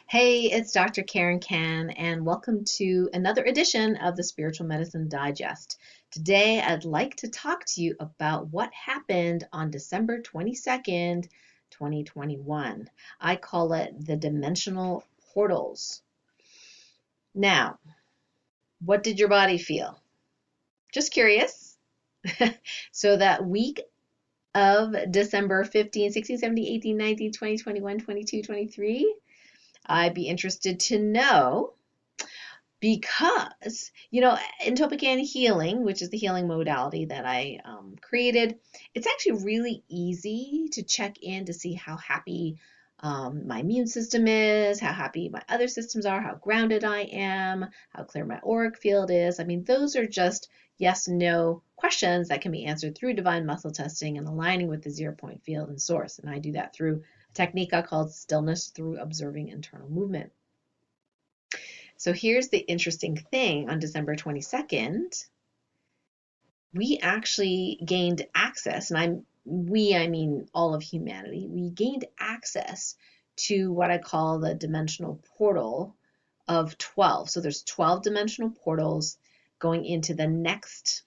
Hey, it's Dr. Karen Can, and welcome to another edition of the Spiritual Medicine Digest. Today, I'd like to talk to you about what happened on December 22nd, 2021. I call it the dimensional portals. Now, what did your body feel? Just curious. So, that week of December 15, 16, 17, 18, 19, 20, 21, 22, 23, I'd be interested to know because, in Atopic healing, which is the healing modality that I created, it's actually really easy to check in to see how happy my immune system is, how happy my other systems are, how grounded I am, how clear my auric field is. I mean, those are just yes, no questions that can be answered through divine muscle testing and aligning with the 0 point field and source. And I do that through a technique I call stillness through observing internal movement. So here's the interesting thing. On December 22nd, we actually gained access, and I mean all of humanity, we gained access to what I call the dimensional portal of 12. So there's 12 dimensional portals going into the next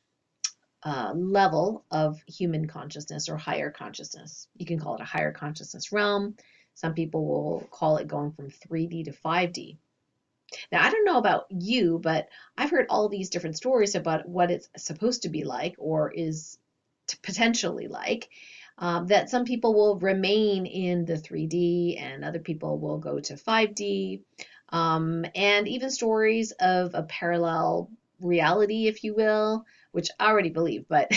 level of human consciousness or higher consciousness. You can call it a higher consciousness realm. Some people will call it going from 3D to 5D. Now, I don't know about you, but I've heard all these different stories about what it's supposed to be like or is potentially like. That some people will remain in the 3D and other people will go to 5D. And even stories of a parallel reality, if you will, which I already believe, but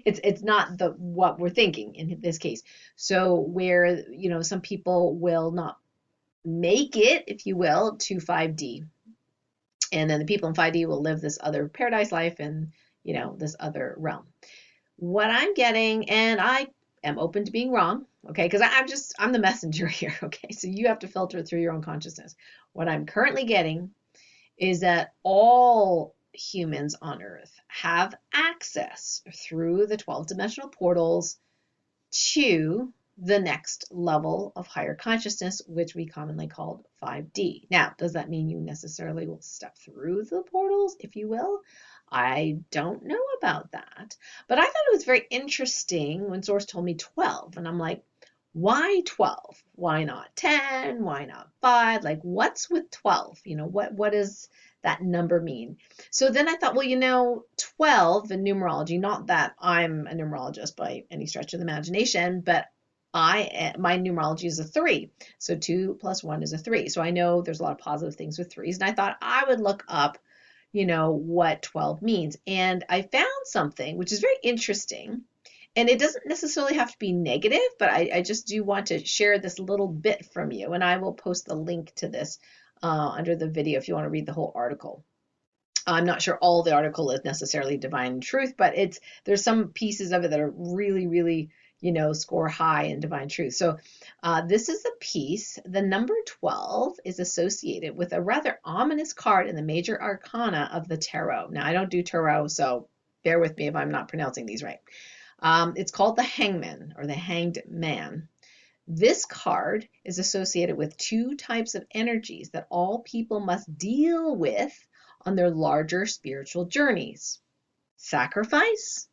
it's not what we're thinking in this case. So where, some people will not make it, if you will, to 5D. And then the people in 5D will live this other paradise life in, this other realm. What I'm getting, and I am open to being wrong, okay, because I'm the messenger here, okay, so you have to filter through your own consciousness. What I'm currently getting is that all humans on Earth have access through the 12 dimensional portals to the next level of higher consciousness, which we commonly call 5D. Now, does that mean you necessarily will step through the portals, if you will? I don't know about that. But I thought it was very interesting when Source told me 12. And I'm like, why 12? Why not 10? Why not 5? Like, what's with 12? What does that number mean? So then I thought, well, 12 in numerology, not that I'm a numerologist by any stretch of the imagination, but my numerology is a 3. So 2 plus 1 is a 3. So I know there's a lot of positive things with 3s. And I thought I would look up, what 12 means. And I found something which is very interesting. And it doesn't necessarily have to be negative, but I just do want to share this little bit from you. And I will post the link to this under the video if you want to read the whole article. I'm not sure all the article is necessarily divine truth, but there's some pieces of it that are really, really, score high in divine truth. So this is a piece. The number 12 is associated with a rather ominous card in the Major Arcana of the Tarot. Now, I don't do Tarot, so bear with me if I'm not pronouncing these right. It's called the Hangman or the Hanged Man. This card is associated with 2 types of energies that all people must deal with on their larger spiritual journeys: sacrifice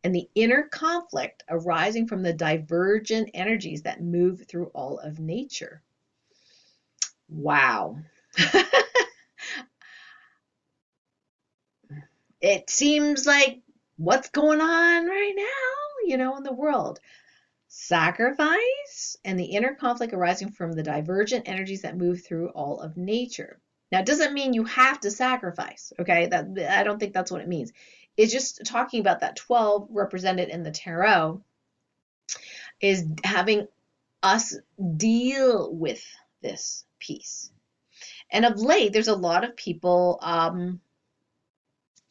and the inner conflict arising from the divergent energies that move through all of nature. Wow. It seems like what's going on right now, in the world. Sacrifice and the inner conflict arising from the divergent energies that move through all of nature. Now, it doesn't mean you have to sacrifice, okay? I don't think that's what it means. It's just talking about that 12 represented in the tarot is having us deal with this piece. And of late, there's a lot of people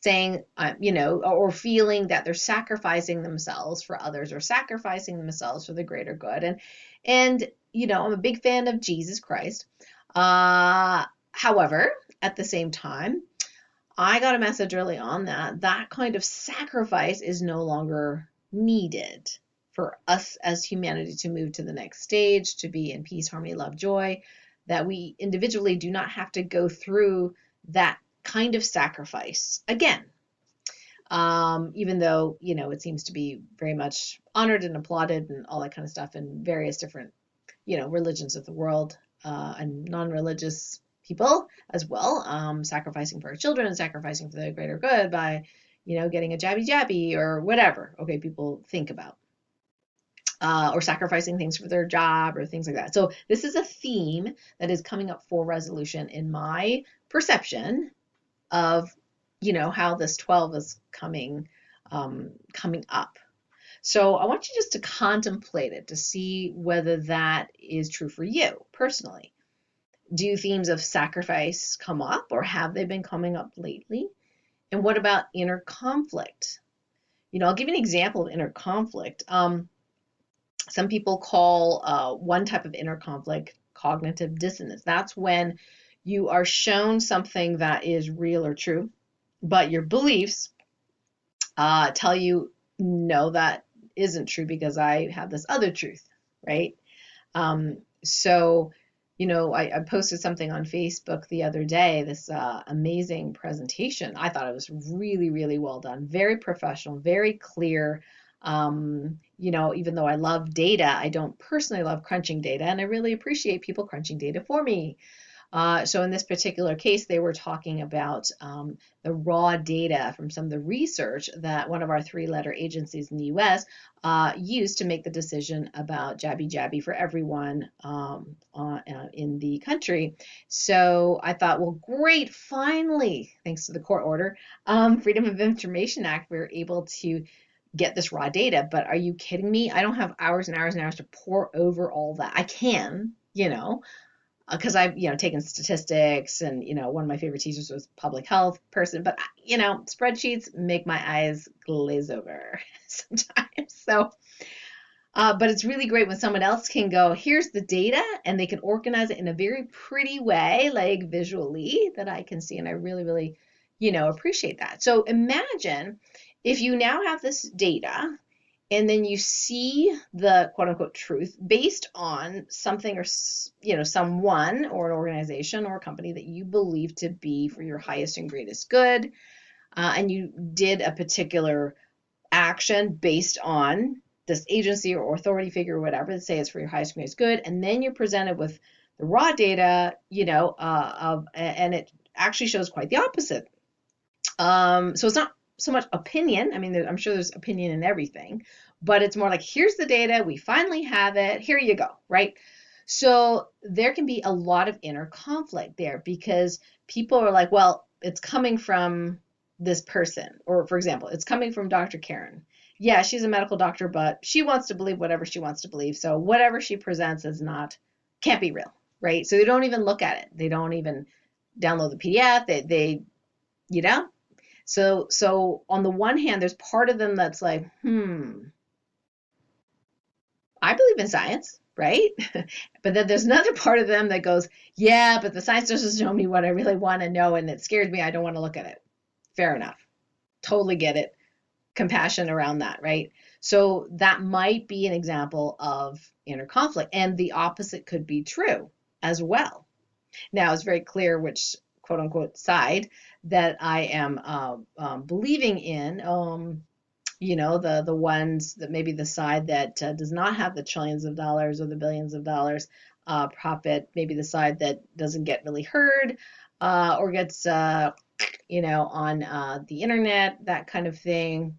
saying, or feeling that they're sacrificing themselves for others or sacrificing themselves for the greater good. And I'm a big fan of Jesus Christ. However, at the same time, I got a message early on that kind of sacrifice is no longer needed for us as humanity to move to the next stage, to be in peace, harmony, love, joy. that we individually do not have to go through that kind of sacrifice again. Even though, it seems to be very much honored and applauded and all that kind of stuff in various different, religions of the world, and non-religious people as well, sacrificing for our children, sacrificing for the greater good by, getting a jabby or whatever, okay, people think about. Or sacrificing things for their job or things like that. So this is a theme that is coming up for resolution in my perception of, how this 12 is coming up. So I want you just to contemplate it to see whether that is true for you personally. Do themes of sacrifice come up, or have they been coming up lately? And what about inner conflict? I'll give you an example of inner conflict. Some people call one type of inner conflict cognitive dissonance. That's when you are shown something that is real or true, but your beliefs tell you, no, that isn't true because I have this other truth, right? So, I posted something on Facebook the other day, this amazing presentation. I thought it was really, really well done, very professional, very clear. Even though I love data, I don't personally love crunching data, and I really appreciate people crunching data for me. So in this particular case, they were talking about the raw data from some of the research that one of our 3-letter agencies in the US used to make the decision about jabby for everyone in the country. So I thought, well, great, finally, thanks to the court order, Freedom of Information Act, we were able to get this raw data. But are you kidding me? I don't have hours and hours and hours to pour over all that. I can, because I've, taken statistics, and, one of my favorite teachers was public health person, but, spreadsheets make my eyes glaze over sometimes. So, but it's really great when someone else can go, here's the data, and they can organize it in a very pretty way, like visually, that I can see. And I really, really, appreciate that. So imagine if you now have this data, and then you see the quote unquote truth based on something or, someone or an organization or a company that you believe to be for your highest and greatest good. And you did a particular action based on this agency or authority figure or whatever that say it's for your highest and greatest good. And then you're presented with the raw data, and it actually shows quite the opposite. So it's not so much opinion. I mean, I'm sure there's opinion in everything, but it's more like, here's the data, we finally have it, here you go, right? So there can be a lot of inner conflict there because people are like, well, it's coming from this person, or for example, it's coming from Dr. Karen. Yeah, she's a medical doctor, but she wants to believe whatever she wants to believe. So whatever she presents can't be real, right? So they don't even look at it. They don't even download the PDF. They So on the one hand, there's part of them that's like, I believe in science, right? But then there's another part of them that goes, yeah, but the science doesn't show me what I really want to know, and it scares me. I don't want to look at it. Fair enough. Totally get it. Compassion around that, right? So that might be an example of inner conflict, and the opposite could be true as well. Now, it's very clear which quote unquote side that I am believing in. The ones that maybe the side that does not have the trillions of dollars or the billions of dollars profit, maybe the side that doesn't get really heard or gets, on the internet, that kind of thing.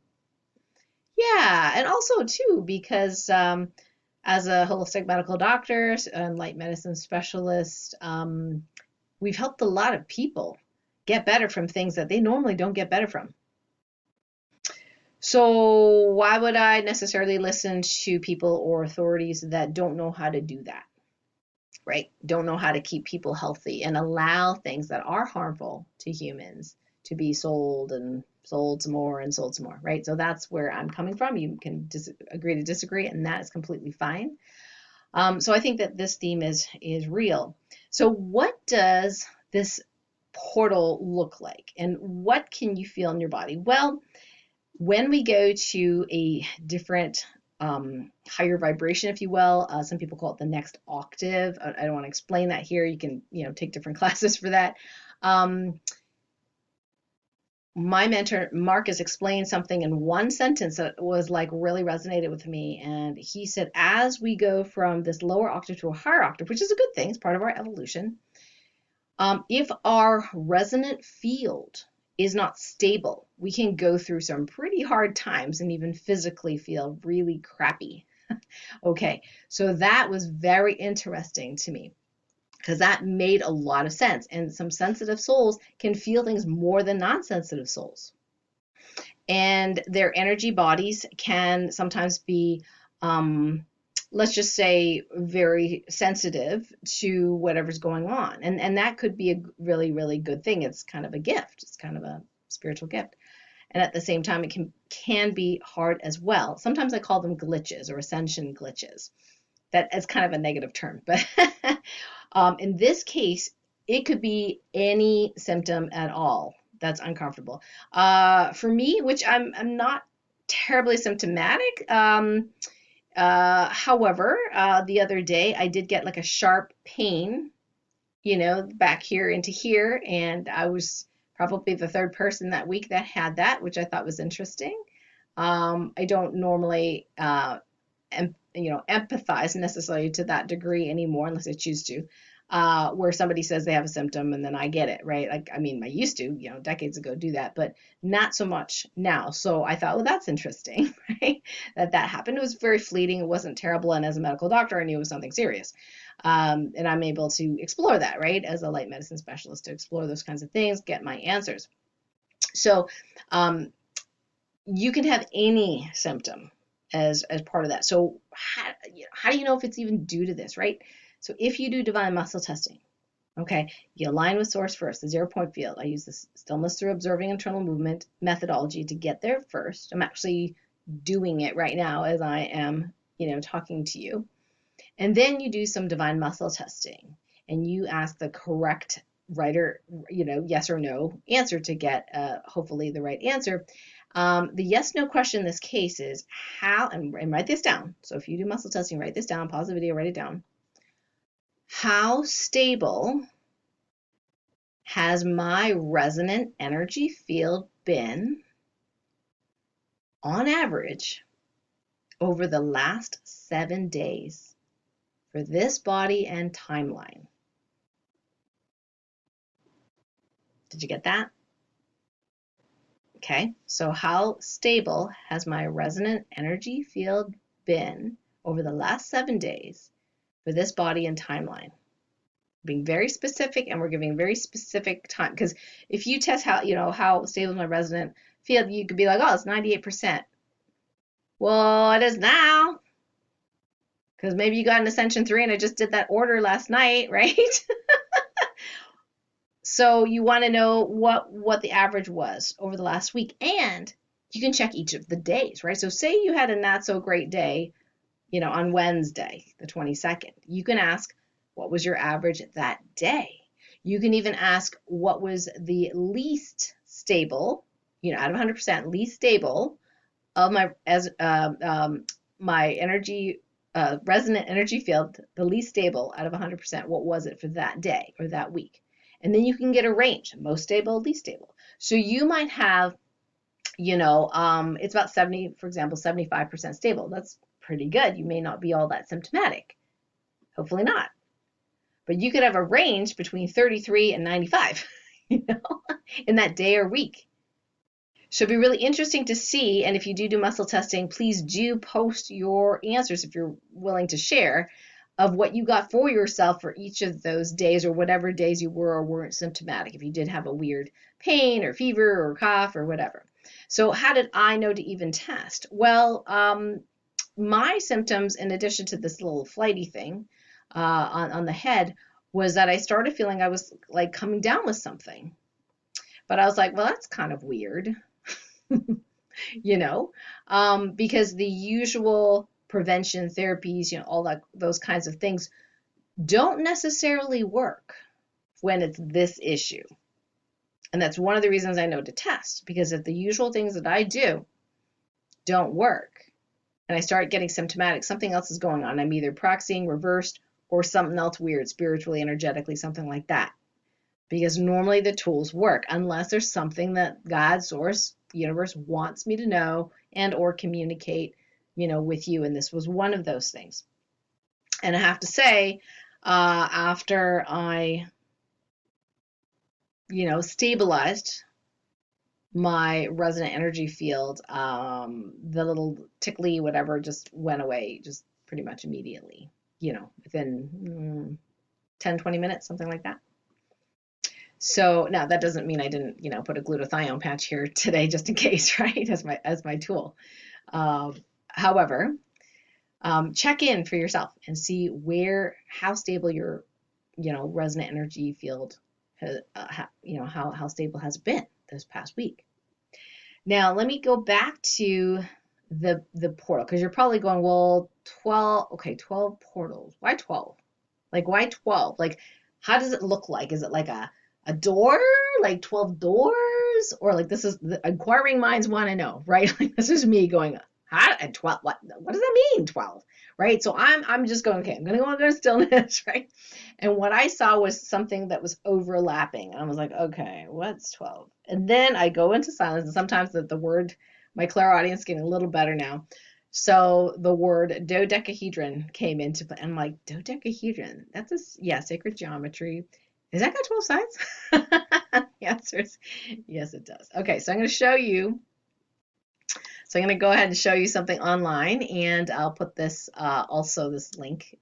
Yeah, and also too, because as a holistic medical doctor and light medicine specialist, we've helped a lot of people get better from things that they normally don't get better from. So why would I necessarily listen to people or authorities that don't know how to do that, right? Don't know how to keep people healthy and allow things that are harmful to humans to be sold and sold some more and sold some more, right? So that's where I'm coming from. You can agree to disagree, and that is completely fine. So I think that this theme is real. So what does this portal look like, and what can you feel in your body? Well, when we go to a different higher vibration, if you will. Some people call it the next octave. I don't want to explain that here. You can, take different classes for that. My mentor Marcus explained something in one sentence that was like really resonated with me. And he said, as we go from this lower octave to a higher octave, which is a good thing, it's part of our evolution. If our resonant field is not stable, we can go through some pretty hard times and even physically feel really crappy. Okay, so that was very interesting to me because that made a lot of sense. And some sensitive souls can feel things more than non-sensitive souls. And their energy bodies can sometimes be, let's just say, very sensitive to whatever's going on. And that could be a really, really good thing. It's kind of a gift. It's kind of a spiritual gift. And at the same time, it can be hard as well. Sometimes I call them glitches or ascension glitches. That is kind of a negative term. But in this case, it could be any symptom at all that's uncomfortable. For me, which I'm not terribly symptomatic. However, the other day I did get like a sharp pain, back here into here, and I was probably the third person that week that had that, which I thought was interesting. I don't normally, empathize necessarily to that degree anymore unless I choose to. Where somebody says they have a symptom and then I get it, right? Like, I mean, I used to, decades ago do that, but not so much now. So I thought, well, that's interesting, right? That happened. It was very fleeting. It wasn't terrible. And as a medical doctor, I knew it was something serious. And I'm able to explore that, right? As a light medicine specialist, to explore those kinds of things, get my answers. So you can have any symptom as part of that. So how do you know if it's even due to this, right? So if you do divine muscle testing, okay, you align with source first, the 0-point field. I use this stillness through observing internal movement methodology to get there first. I'm actually doing it right now as I am, talking to you. And then you do some divine muscle testing and you ask the correct right or, yes or no answer to get hopefully the right answer. The yes/no question in this case is how, and write this down. So if you do muscle testing, write this down, pause the video, write it down. How stable has my resonant energy field been on average over the last 7 days for this body and timeline? Did you get that? Okay, so how stable has my resonant energy field been over the last 7 days for this body and timeline? Being very specific, and we're giving very specific time, because if you test how stable is my resonant field, you could be like, oh, it's 98%. Well, it is now, because maybe you got an Ascension 3 and I just did that order last night, right? So you want to know what the average was over the last week, and you can check each of the days, right? So say you had a not so great day, on Wednesday, the 22nd. You can ask, what was your average that day? You can even ask, what was the least stable, out of 100%, least stable of my energy, resonant energy field, the least stable out of 100%. What was it for that day or that week? And then you can get a range, most stable, least stable. So you might have, it's about 70, for example, 75% stable. That's pretty good. You may not be all that symptomatic. Hopefully not. But you could have a range between 33 and 95, in that day or week. So it'd be really interesting to see. And if you do muscle testing, please do post your answers if you're willing to share of what you got for yourself for each of those days, or whatever days you were or weren't symptomatic, if you did have a weird pain or fever or cough or whatever. So how did I know to even test? Well, my symptoms, in addition to this little flighty thing on the head, was that I started feeling I was like coming down with something. But I was like, well, that's kind of weird, because the usual prevention therapies, all that, those kinds of things don't necessarily work when it's this issue. And that's one of the reasons I know to test, because if the usual things that I do don't work, and I start getting symptomatic, something else is going on. I'm either proxying, reversed, or something else weird, spiritually, energetically, something like that. Because normally the tools work, unless there's something that God, source, universe wants me to know and or communicate, with you. And this was one of those things. And I have to say, after I, stabilized my resonant energy field, the little tickly whatever just went away just pretty much immediately, within 10, 20 minutes, something like that. So now that doesn't mean I didn't, put a glutathione patch here today just in case, right, as my tool. However, check in for yourself and see how stable your, resonant energy field, how stable has it been this past week. Now, let me go back to the portal, because you're probably going, well, 12 portals. Why 12? Like, why 12? Like, how does it look like? Is it like a door, like 12 doors? Or like, this is the inquiring minds want to know, right? Like, this is me going, how, and 12, what does that mean, 12? Right? So I'm just going, okay, I'm going to go into stillness, right? And what I saw was something that was overlapping. And I was like, okay, what's 12? And then I go into silence, and sometimes the word, my clairaudience is getting a little better now. So the word dodecahedron came into play. I'm like, dodecahedron, that's sacred geometry. Is that got 12 sides? The answer is yes, it does. Okay, so I'm going to show you. So I'm going to go ahead and show you something online, and I'll put this this link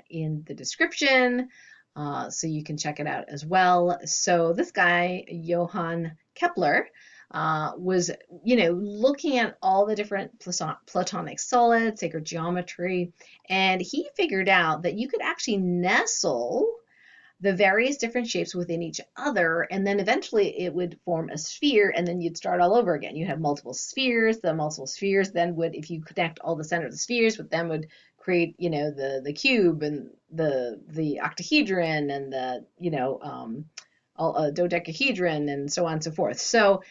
in the description so you can check it out as well. So this guy, Johann Kepler, was, looking at all the different platonic solids, sacred geometry, and he figured out that you could actually nestle the various different shapes within each other, and then eventually it would form a sphere, and then you'd start all over again. You have multiple spheres. The multiple spheres then would, if you connect all the center of the spheres, would then create, the cube and the octahedron and the, dodecahedron and so on and so forth. So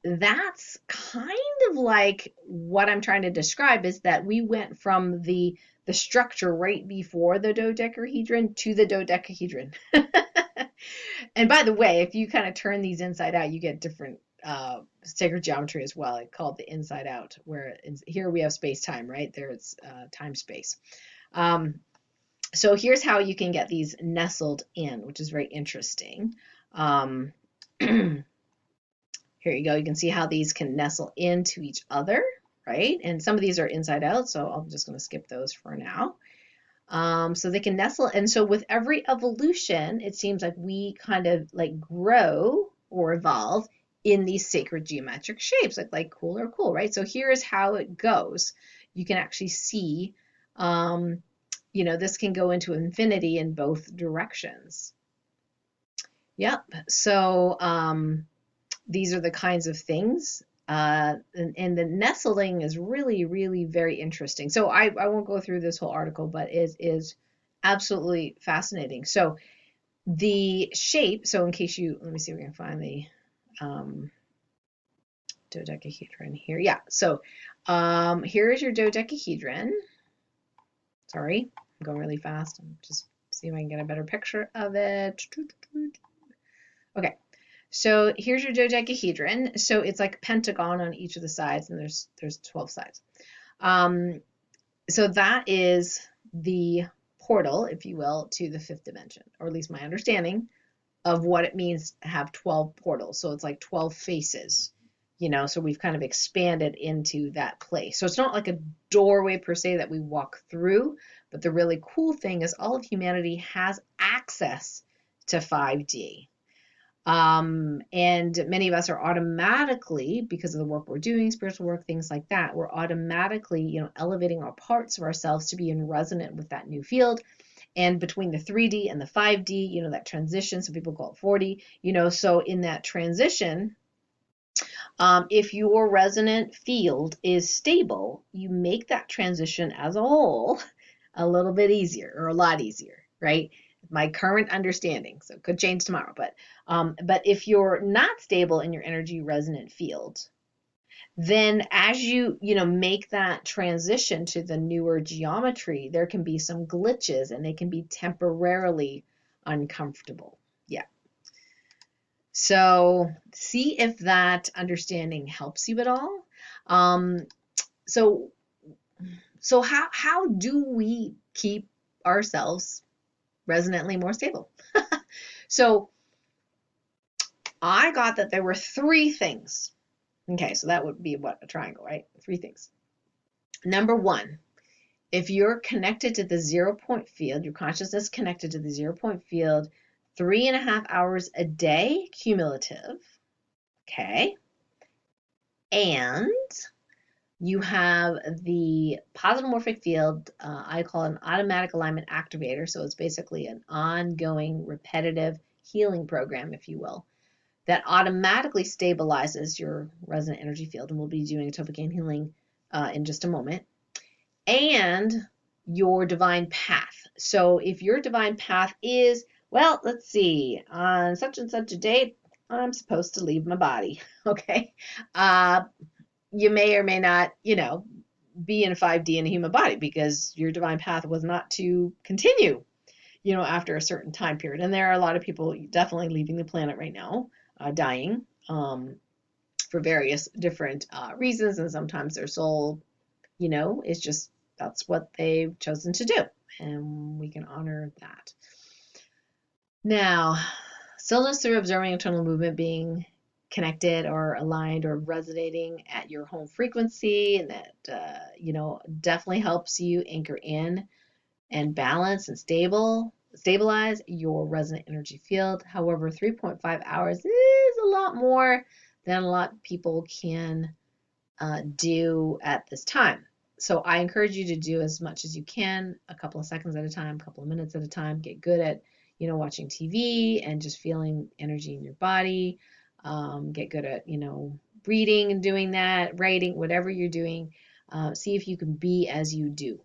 that's kind of like what I'm trying to describe, is that we went from the structure right before the dodecahedron to the dodecahedron. And by the way, if you kind of turn these inside out, you get different sacred geometry as well. It's called the inside out, where here we have space-time, right? There it's time-space. So here's how you can get these nestled in, which is very interesting. Here you go. You can see how these can nestle into each other, right? And some of these are inside out, so I'm just going to skip those for now. So they can nestle. And so with every evolution, it seems like we kind of like grow or evolve in these sacred geometric shapes, like cool or cool, right? So here's how it goes. You can actually see, this can go into infinity in both directions. Yep. So these are the kinds of things. And the nestling is really, really very interesting. So I won't go through this whole article, but it is absolutely fascinating. So the shape, so in case let me see if we can find the dodecahedron here. Yeah, so here is your dodecahedron. Sorry, I'm going really fast. I'm just see if I can get a better picture of it. Okay. So here's your dodecahedron. So it's like a pentagon on each of the sides, and there's 12 sides. So that is the portal, if you will, to the fifth dimension, or at least my understanding of what it means to have 12 portals. So it's like 12 faces, so we've kind of expanded into that place. So it's not like a doorway per se that we walk through, but the really cool thing is all of humanity has access to 5D. And many of us are automatically, because of the work we're doing, spiritual work, things like that, we're automatically, elevating our parts of ourselves to be in resonant with that new field. And between the 3D and the 5D, that transition, some people call it 4D, so in that transition, if your resonant field is stable, you make that transition as a whole a little bit easier, or a lot easier, right? My current understanding, so it could change tomorrow, but if you're not stable in your energy resonant field, Then as you make that transition to the newer geometry, there can be some glitches and they can be temporarily uncomfortable. Yeah. So see if that understanding helps you at all. Um, so so how do we keep ourselves resonantly more stable? So I got that there were three things. Okay, so that would be what, a triangle, right? Three things. Number one, if you're connected to the 0 point field, your consciousness connected to the 0 point field 3.5 hours a day cumulative, okay, and you have the positive morphic field, I call it an automatic alignment activator, so it's basically an ongoing repetitive healing program, if you will, that automatically stabilizes your resonant energy field, and we'll be doing Atopic healing in just a moment, and your divine path. So if your divine path is, well, let's see, on such and such a date, I'm supposed to leave my body, okay? You may or may not, be in 5D in a human body because your divine path was not to continue, after a certain time period. And there are a lot of people definitely leaving the planet right now, dying for various different reasons. And sometimes their soul, is just, that's what they've chosen to do. And we can honor that. Now, stillness through observing internal movement, being connected or aligned or resonating at your home frequency, and that definitely helps you anchor in and balance and stabilize your resonant energy field. However, 3.5 hours is a lot more than a lot of people can do at this time. So I encourage you to do as much as you can, a couple of seconds at a time, a couple of minutes at a time. Get good at watching TV and just feeling energy in your body. Get good at reading and doing that, writing, whatever you're doing. See if you can be as you do,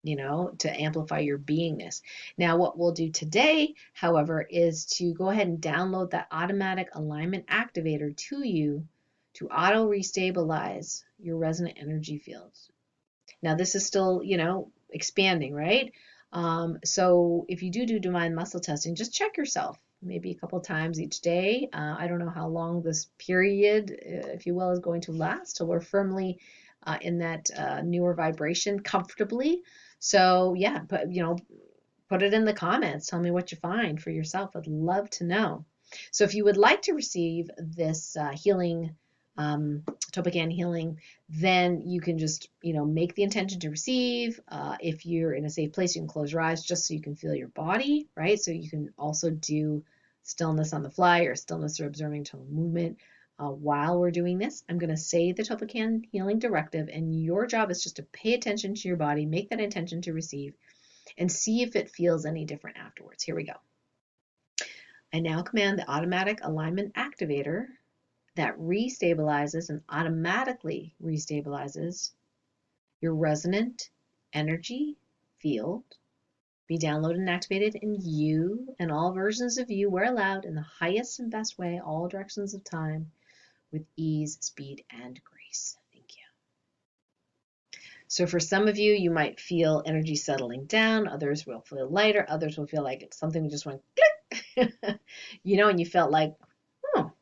to amplify your beingness. Now, what we'll do today, however, is to go ahead and download that automatic alignment activator to you to auto restabilize your resonant energy fields. Now, this is still, expanding, right? So if you do divine muscle testing, just check yourself maybe a couple times each day. I don't know how long this period, if you will, is going to last till we're firmly in that newer vibration comfortably. So yeah, put it in the comments. Tell me what you find for yourself. I'd love to know. So if you would like to receive this healing, Atopic healing, then you can just, make the intention to receive. If you're in a safe place, you can close your eyes just so you can feel your body, right? So you can also do stillness on the fly or stillness or observing total movement. While we're doing this, I'm going to say the Atopic healing directive, and your job is just to pay attention to your body, make that intention to receive, and see if it feels any different afterwards. Here we go. I now command the automatic alignment activator that restabilizes and automatically restabilizes your resonant energy field be downloaded and activated in you and all versions of you where allowed in the highest and best way, all directions of time, with ease, speed, and grace. Thank you. So for some of you, you might feel energy settling down. Others will feel lighter. Others will feel like something just went click, and you felt like, oh,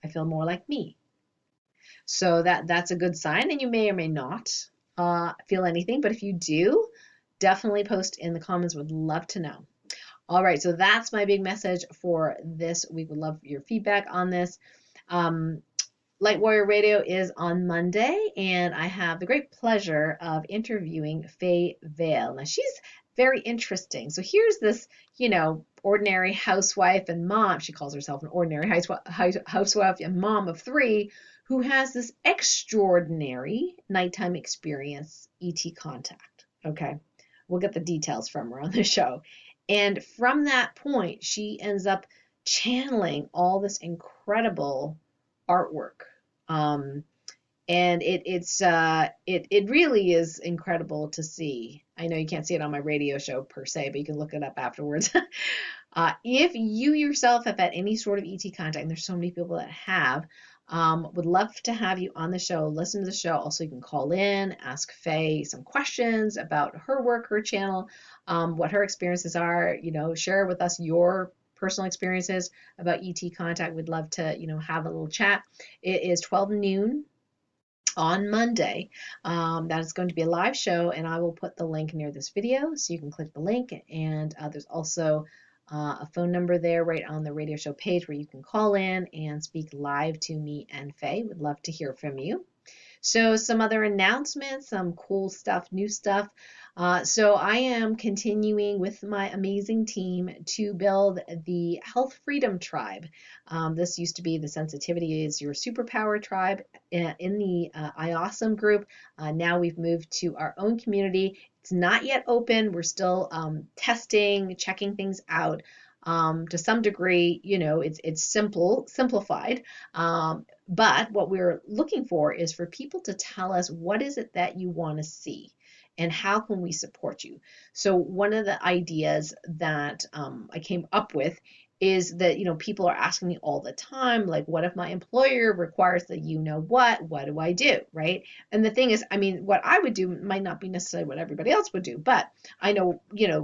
I feel more like me. So that's a good sign, and you may or may not feel anything, but if you do, definitely post in the comments. Would love to know. All right, so that's my big message for this week. Would love your feedback on this. Light Warrior Radio is on Monday, and I have the great pleasure of interviewing Faye Vale. Now, she's very interesting. So here's this, ordinary housewife and mom. She calls herself an ordinary housewife and mom of 3 who has this extraordinary nighttime experience, ET contact. Okay, we'll get the details from her on the show. And from that point, she ends up channeling all this incredible artwork. And it really is incredible to see. I know you can't see it on my radio show per se, but you can look it up afterwards. If you yourself have had any sort of ET contact, and there's so many people that have, Would love to have you on the show, listen to the show. Also, you can call in, ask Faye some questions about her work, her channel, what her experiences are, share with us your personal experiences about ET contact. We'd love to, have a little chat. It is 12 noon on Monday. That is going to be a live show, and I will put the link near this video so you can click the link. And there's also a phone number there right on the radio show page where you can call in and speak live to me and Faye. Would love to hear from you. So some other announcements, some cool stuff, new stuff. So I am continuing with my amazing team to build the Health Freedom Tribe. This used to be the Sensitivity is Your Superpower Tribe in the iAwesome group. Now we've moved to our own community. It's not yet open. We're still testing, checking things out. To some degree, it's simplified. But what we're looking for is for people to tell us what is it that you want to see and how can we support you. So one of the ideas that I came up with is that, people are asking me all the time, like, what if my employer requires that what do I do, right? And the thing is, what I would do might not be necessarily what everybody else would do, but I know,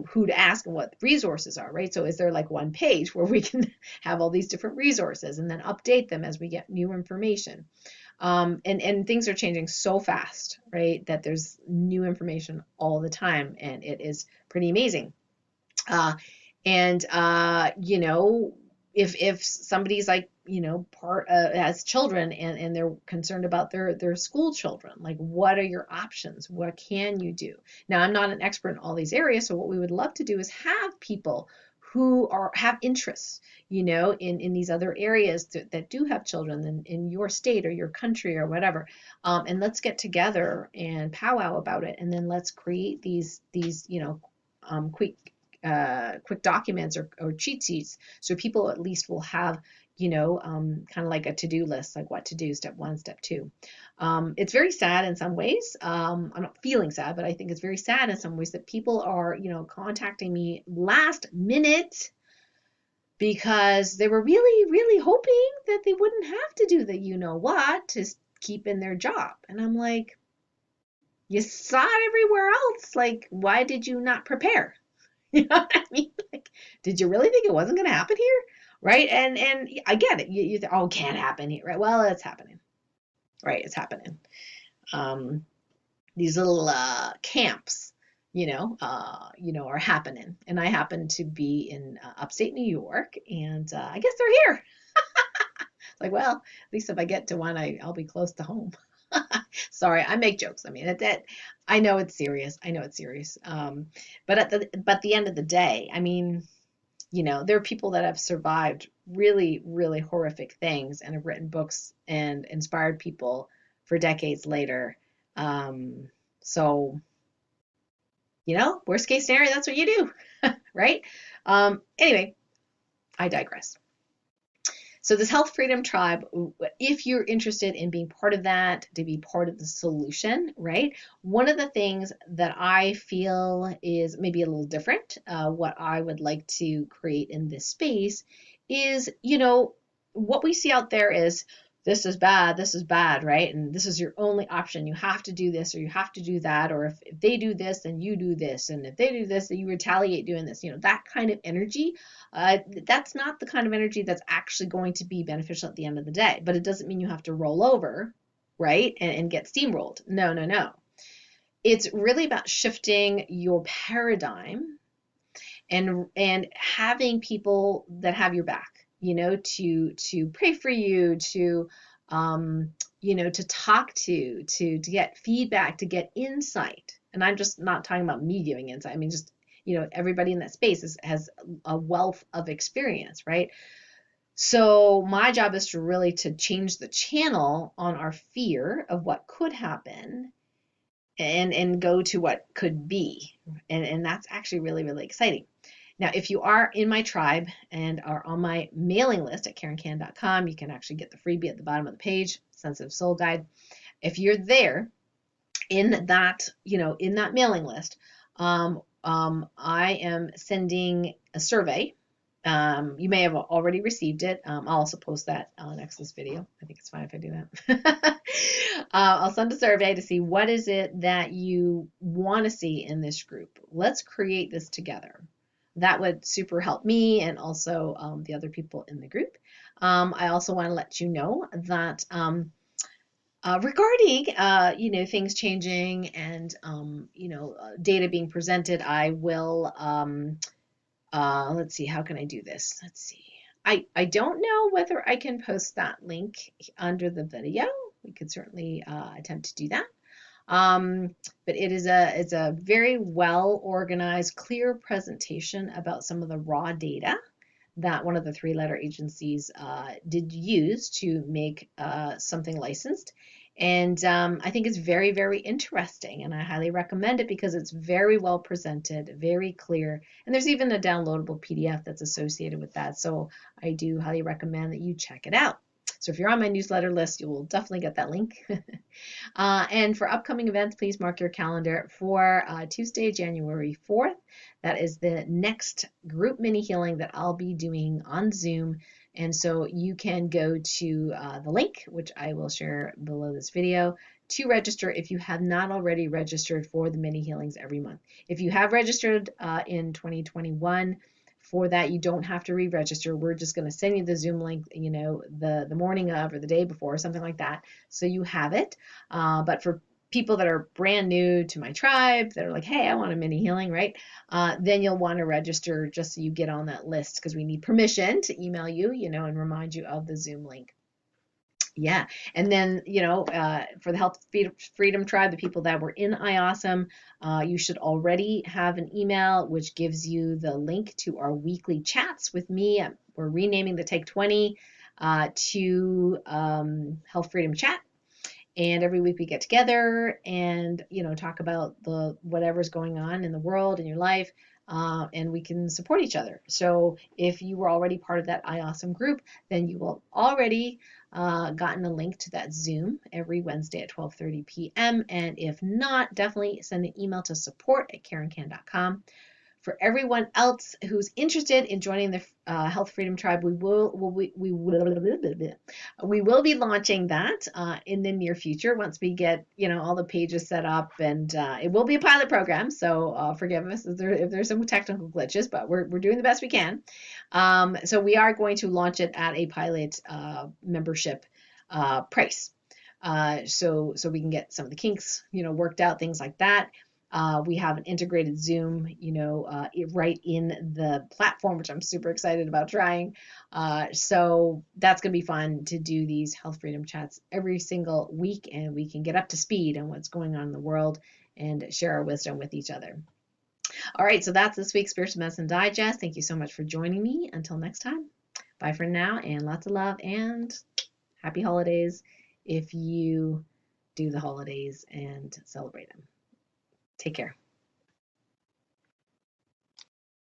who to ask and what resources are, right? So is there like one page where we can have all these different resources and then update them as we get new information? And things are changing so fast, right? That there's new information all the time, and it is pretty amazing. And if somebody's like, has children and they're concerned about their school children, like, what are your options? What can you do? Now, I'm not an expert in all these areas, so what we would love to do is have people who have interests, in these other areas that do have children in your state or your country or whatever. And let's get together and powwow about it, and then let's create these quick documents or cheat sheets, so people at least will have, kind of like a to-do list, like what to do, step 1, step 2. It's very sad in some ways. I'm not feeling sad, but I think it's very sad in some ways that people are, contacting me last minute because they were really, really hoping that they wouldn't have to do the what to keep in their job. And I'm like, you saw it everywhere else. Like, why did you not prepare? You know what I mean? Like, did you really think it wasn't going to happen here? Right? And I get it. You think, oh, it can't happen here, right? Well, it's happening. Right? It's happening. These little camps, are happening. And I happen to be in upstate New York, and I guess they're here. Like, well, at least if I get to one, I'll be close to home. Sorry, I make jokes. I know it's serious. But at the end of the day, there are people that have survived really, really horrific things and have written books and inspired people for decades later. So, worst case scenario, that's what you do, right? Anyway, I digress. So this Health Freedom Tribe, if you're interested in being part of that, to be part of the solution, right? One of the things that I feel is maybe a little different, what I would like to create in this space is, what we see out there is this is bad, right? And this is your only option. You have to do this or you have to do that. Or if they do this, then you do this. And if they do this, then you retaliate doing this. That kind of energy, that's not the kind of energy that's actually going to be beneficial at the end of the day. But it doesn't mean you have to roll over, right? And get steamrolled. No. It's really about shifting your paradigm and having people that have your back, to pray for you, to to talk to get feedback, to get insight. And I'm just not talking about me giving insight. Just, everybody in that space has a wealth of experience, right? So my job is to really to change the channel on our fear of what could happen and go to what could be. And that's actually really, really exciting. Now, if you are in my tribe and are on my mailing list at KarenCan.com, you can actually get the freebie at the bottom of the page, Sensitive Soul Guide. If you're there in that, in that mailing list, I am sending a survey You may have already received it. I'll also post that next to this video. I think it's fine if I do that. I'll send a survey to see what is it that you want to see in this group. Let's create this together. That would super help me and also the other people in the group. I also want to let you know that regarding things changing and data being presented, I will let's see, how can I do this? Let's see. I don't know whether I can post that link under the video. We could certainly attempt to do that. But it's a very well organized, clear presentation about some of the raw data that one of the three-letter agencies did use to make something licensed. And I think it's very, very interesting, and I highly recommend it because it's very well presented, very clear, and there's even a downloadable PDF that's associated with that. So I do highly recommend that you check it out. So if you're on my newsletter list, you will definitely get that link. And for upcoming events, please mark your calendar for Tuesday, January 4th. That is the next group mini healing that I'll be doing on Zoom. And so you can go to the link, which I will share below this video, to register if you have not already registered for the mini healings every month. If you have registered in 2021, for that, you don't have to re-register. We're just going to send you the Zoom link, the morning of or the day before, or something like that, so you have it. But for people that are brand new to my tribe, that are like, hey, I want a mini healing, right? Then you'll want to register just so you get on that list, because we need permission to email you, and remind you of the Zoom link. Yeah, and then for the Health Freedom Tribe, the people that were in iAwesome, you should already have an email which gives you the link to our weekly chats with me. We're renaming the Take 20 to Health Freedom Chat, and every week we get together and talk about the whatever's going on in the world, in your life. And we can support each other. So if you were already part of that iAwesome group, then you will already gotten a link to that Zoom every Wednesday at 12:30 p.m. And if not, definitely send an email to support@karencan.com. For everyone else who's interested in joining the Health Freedom Tribe, we will be launching that in the near future once we get all the pages set up, and it will be a pilot program. So forgive us if there's some technical glitches, but we're doing the best we can. So we are going to launch it at a pilot membership price, so we can get some of the kinks worked out, things like that. We have an integrated Zoom, right in the platform, which I'm super excited about trying. So that's going to be fun to do these health freedom chats every single week, and we can get up to speed on what's going on in the world and share our wisdom with each other. All right, so that's this week's Spiritual Medicine Digest. Thank you so much for joining me. Until next time, bye for now, and lots of love and happy holidays if you do the holidays and celebrate them. Take care.